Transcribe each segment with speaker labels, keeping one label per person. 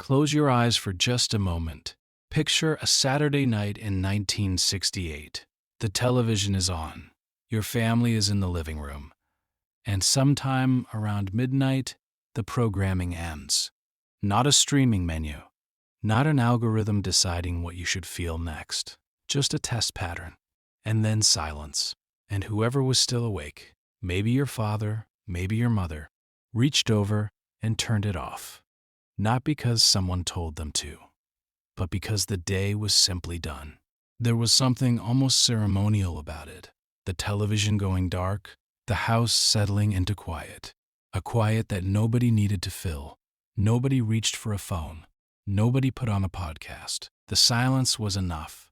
Speaker 1: Close your eyes for just a moment. Picture a Saturday night in 1968. The television is on. Your family is in the living room. And sometime around midnight, the programming ends. Not a streaming menu. Not an algorithm deciding what you should feel next. Just a test pattern. And then silence. And whoever was still awake, maybe your father, maybe your mother, reached over and turned it off. Not because someone told them to, but because the day was simply done. There was something almost ceremonial about it. The television going dark, the house settling into quiet. A quiet that nobody needed to fill. Nobody reached for a phone. Nobody put on a podcast. The silence was enough.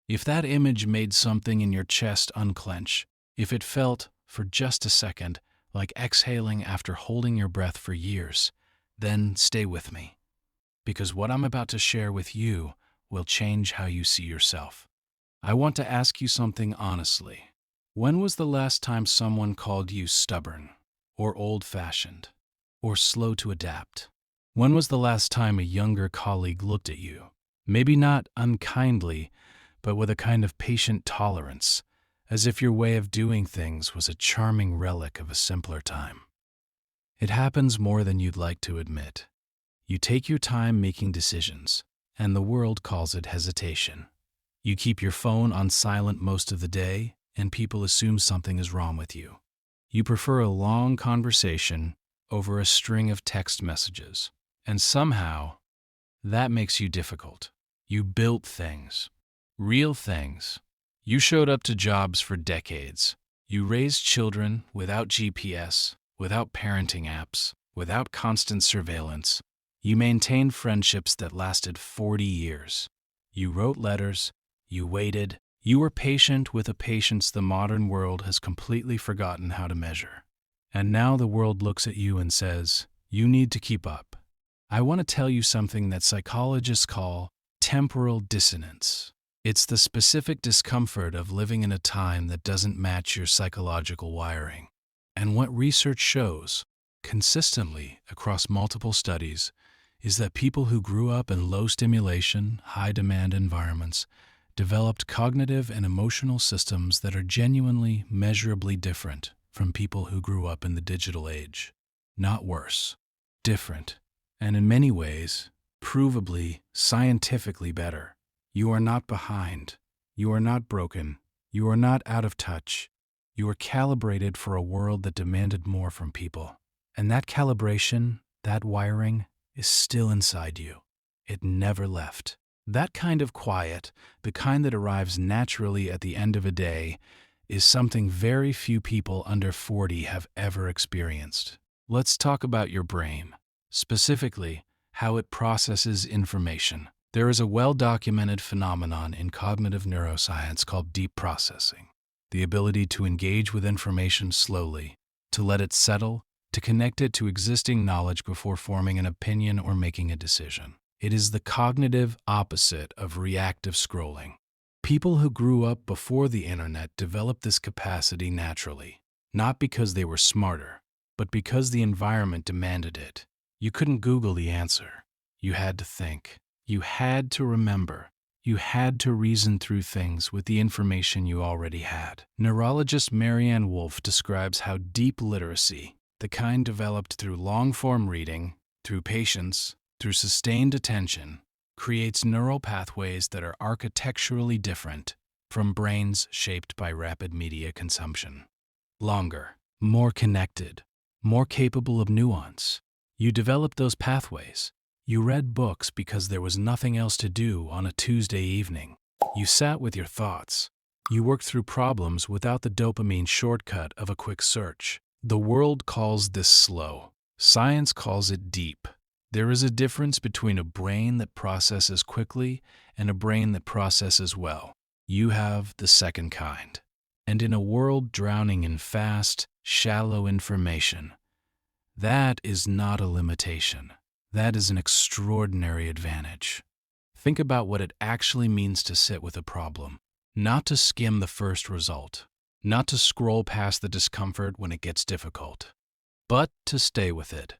Speaker 1: If that image made something in your chest unclench, if it felt, for just a second, like exhaling after holding your breath for years, then stay with me. Because what I'm about to share with you will change how you see yourself. I want to ask you something honestly. When was the last time someone called you stubborn, or old-fashioned, or slow to adapt? When was the last time a younger colleague looked at you, maybe not unkindly, but with a kind of patient tolerance, as if your way of doing things was a charming relic of a simpler time? It happens more than you'd like to admit. You take your time making decisions, and the world calls it hesitation. You keep your phone on silent most of the day, and people assume something is wrong with you. You prefer a long conversation over a string of text messages, and somehow, that makes you difficult. You built things, real things. You showed up to jobs for decades. You raised children without GPS, without parenting apps, without constant surveillance. You maintained friendships that lasted 40 years. You wrote letters. You waited. You were patient with a patience the modern world has completely forgotten how to measure. And now the world looks at you and says, you need to keep up. I want to tell you something that psychologists call temporal dissonance. It's the specific discomfort of living in a time that doesn't match your psychological wiring. And what research shows, consistently across multiple studies, is that people who grew up in low-stimulation, high-demand environments developed cognitive and emotional systems that are genuinely, measurably different from people who grew up in the digital age. Not worse. Different. And in many ways, provably, scientifically better. You are not behind. You are not broken. You are not out of touch. You are calibrated for a world that demanded more from people. And that calibration, that wiring, is still inside you. It never left. That kind of quiet, the kind that arrives naturally at the end of a day, is something very few people under 40 have ever experienced. Let's talk about your brain, specifically how it processes information. There is a well-documented phenomenon in cognitive neuroscience called deep processing, the ability to engage with information slowly, to let it settle, to connect it to existing knowledge before forming an opinion or making a decision. It is the cognitive opposite of reactive scrolling. People who grew up before the internet developed this capacity naturally, not because they were smarter, but because the environment demanded it. You couldn't Google the answer. You had to think. You had to remember. You had to reason through things with the information you already had. Neurologist Marianne Wolf describes how deep literacy, the kind developed through long-form reading, through patience, through sustained attention, creates neural pathways that are architecturally different from brains shaped by rapid media consumption. Longer, more connected, more capable of nuance. You developed those pathways. You read books because there was nothing else to do on a Tuesday evening. You sat with your thoughts. You worked through problems without the dopamine shortcut of a quick search. The world calls this slow. Science calls it deep. There is a difference between a brain that processes quickly and a brain that processes well. You have the second kind. And in a world drowning in fast, shallow information, that is not a limitation. That is an extraordinary advantage. Think about what it actually means to sit with a problem, not to skim the first result, not to scroll past the discomfort when it gets difficult, but to stay with it,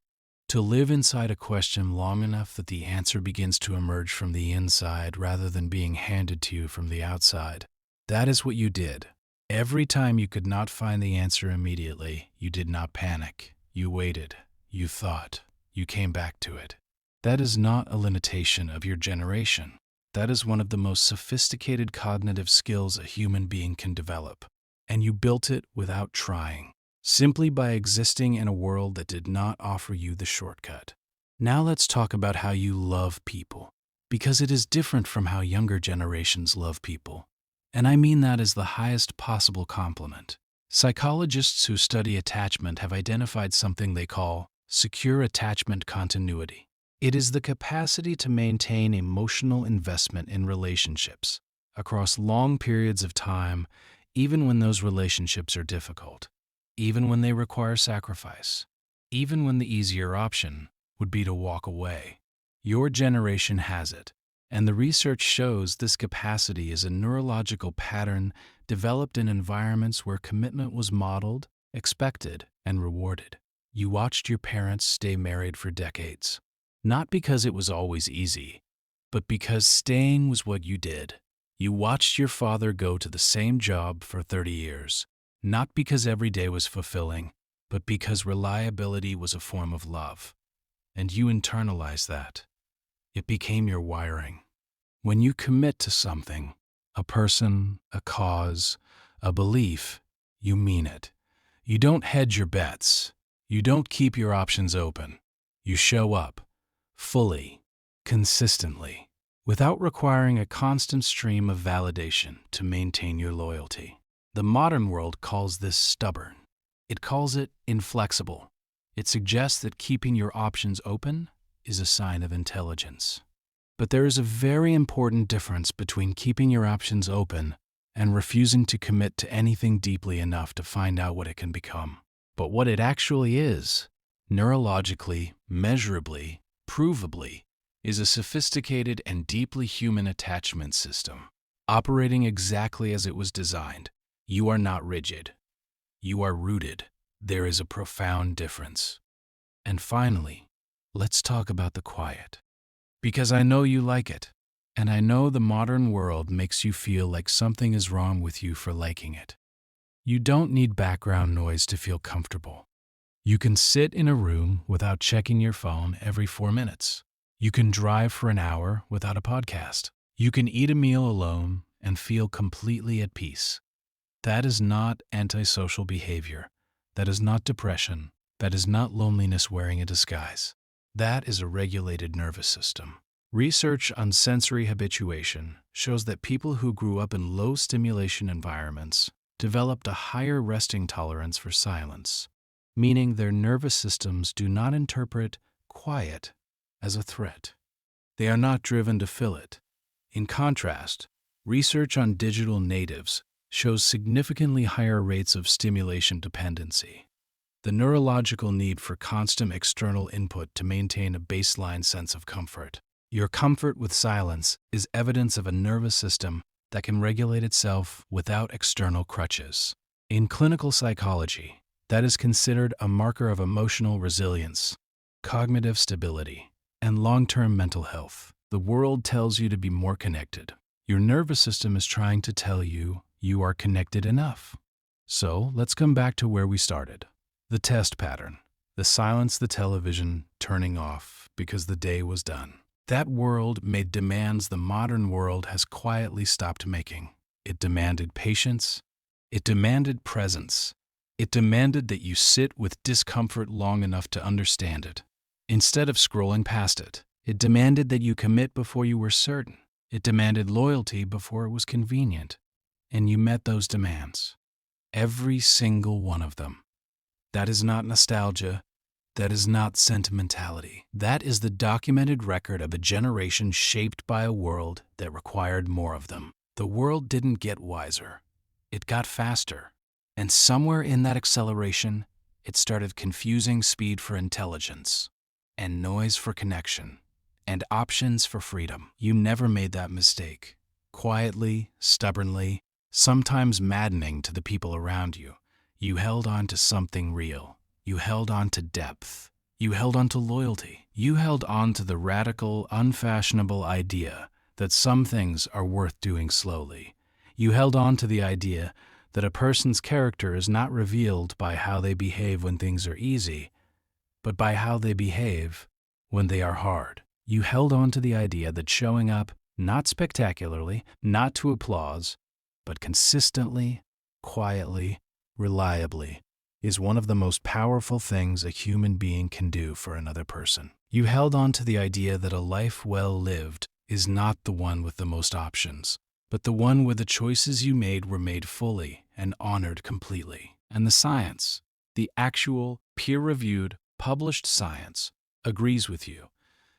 Speaker 1: To live inside a question long enough that the answer begins to emerge from the inside rather than being handed to you from the outside. That is what you did. Every time you could not find the answer immediately, you did not panic. You waited. You thought. You came back to it. That is not a limitation of your generation. That is one of the most sophisticated cognitive skills a human being can develop. And you built it without trying, simply by existing in a world that did not offer you the shortcut. Now let's talk about how you love people, because it is different from how younger generations love people. And I mean that as the highest possible compliment. Psychologists who study attachment have identified something they call secure attachment continuity. It is the capacity to maintain emotional investment in relationships across long periods of time, even when those relationships are difficult, even when they require sacrifice, even when the easier option would be to walk away. Your generation has it, and the research shows this capacity is a neurological pattern developed in environments where commitment was modeled, expected, and rewarded. You watched your parents stay married for decades, not because it was always easy, but because staying was what you did. You watched your father go to the same job for 30 years, not because every day was fulfilling, but because reliability was a form of love. And you internalized that. It became your wiring. When you commit to something, a person, a cause, a belief, you mean it. You don't hedge your bets. You don't keep your options open. You show up, fully, consistently, without requiring a constant stream of validation to maintain your loyalty. The modern world calls this stubborn. It calls it inflexible. It suggests that keeping your options open is a sign of intelligence. But there is a very important difference between keeping your options open and refusing to commit to anything deeply enough to find out what it can become. But what it actually is, neurologically, measurably, provably, is a sophisticated and deeply human attachment system, operating exactly as it was designed. You are not rigid. You are rooted. There is a profound difference. And finally, let's talk about the quiet. Because I know you like it, and I know the modern world makes you feel like something is wrong with you for liking it. You don't need background noise to feel comfortable. You can sit in a room without checking your phone every 4 minutes. You can drive for an hour without a podcast. You can eat a meal alone and feel completely at peace. That is not antisocial behavior. That is not depression. That is not loneliness wearing a disguise. That is a regulated nervous system. Research on sensory habituation shows that people who grew up in low-stimulation environments developed a higher resting tolerance for silence, meaning their nervous systems do not interpret quiet as a threat. They are not driven to fill it. In contrast, research on digital natives shows significantly higher rates of stimulation dependency, the neurological need for constant external input to maintain a baseline sense of comfort. Your comfort with silence is evidence of a nervous system that can regulate itself without external crutches. In clinical psychology, that is considered a marker of emotional resilience, cognitive stability, and long-term mental health. The world tells you to be more connected. Your nervous system is trying to tell you you are connected enough. So let's come back to where we started. The test pattern. The silence, the television, turning off because the day was done. That world made demands the modern world has quietly stopped making. It demanded patience. It demanded presence. It demanded that you sit with discomfort long enough to understand it. Instead of scrolling past it, it demanded that you commit before you were certain. It demanded loyalty before it was convenient. And you met those demands. Every single one of them. That is not nostalgia. That is not sentimentality. That is the documented record of a generation shaped by a world that required more of them. The world didn't get wiser. It got faster. And somewhere in that acceleration, it started confusing speed for intelligence, and noise for connection, and options for freedom. You never made that mistake. Quietly, stubbornly, sometimes maddening to the people around you, you held on to something real. You held on to depth. You held on to loyalty. You held on to the radical, unfashionable idea that some things are worth doing slowly. You held on to the idea that a person's character is not revealed by how they behave when things are easy, but by how they behave when they are hard. You held on to the idea that showing up, not spectacularly, not to applause, but consistently, quietly, reliably, is one of the most powerful things a human being can do for another person. You held on to the idea that a life well lived is not the one with the most options, but the one where the choices you made were made fully and honored completely. And the science, the actual, peer-reviewed, published science, agrees with you.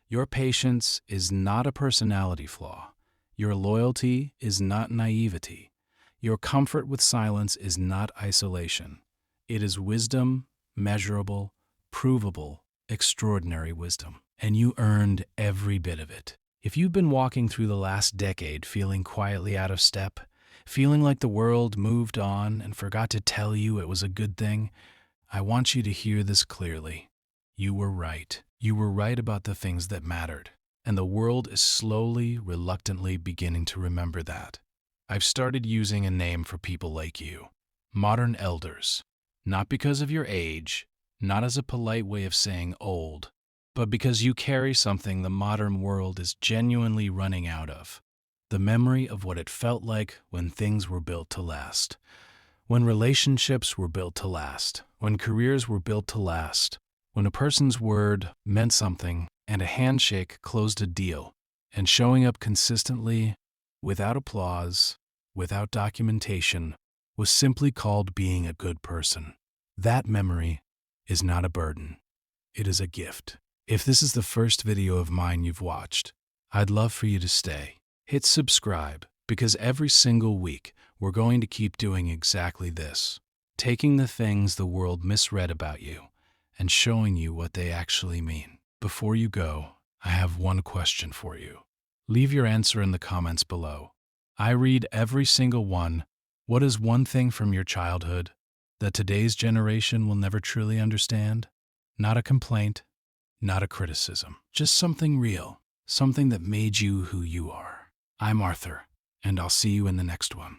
Speaker 1: Your patience is not a personality flaw. Your loyalty is not naivety. Your comfort with silence is not isolation. It is wisdom, measurable, provable, extraordinary wisdom. And you earned every bit of it. If you've been walking through the last decade feeling quietly out of step, feeling like the world moved on and forgot to tell you it was a good thing, I want you to hear this clearly. You were right. You were right about the things that mattered. And the world is slowly, reluctantly beginning to remember that. I've started using a name for people like you. Modern elders. Not because of your age, not as a polite way of saying old, but because you carry something the modern world is genuinely running out of. The memory of what it felt like when things were built to last. When relationships were built to last. When careers were built to last. When a person's word meant something and a handshake closed a deal. And showing up consistently, without applause, without documentation, was simply called being a good person. That memory is not a burden. It is a gift. If this is the first video of mine you've watched, I'd love for you to stay. Hit subscribe, because every single week we're going to keep doing exactly this. Taking the things the world misread about you and showing you what they actually mean. Before you go, I have one question for you. Leave your answer in the comments below. I read every single one. What is one thing from your childhood that today's generation will never truly understand? Not a complaint, not a criticism, just something real, something that made you who you are. I'm Arthur, and I'll see you in the next one.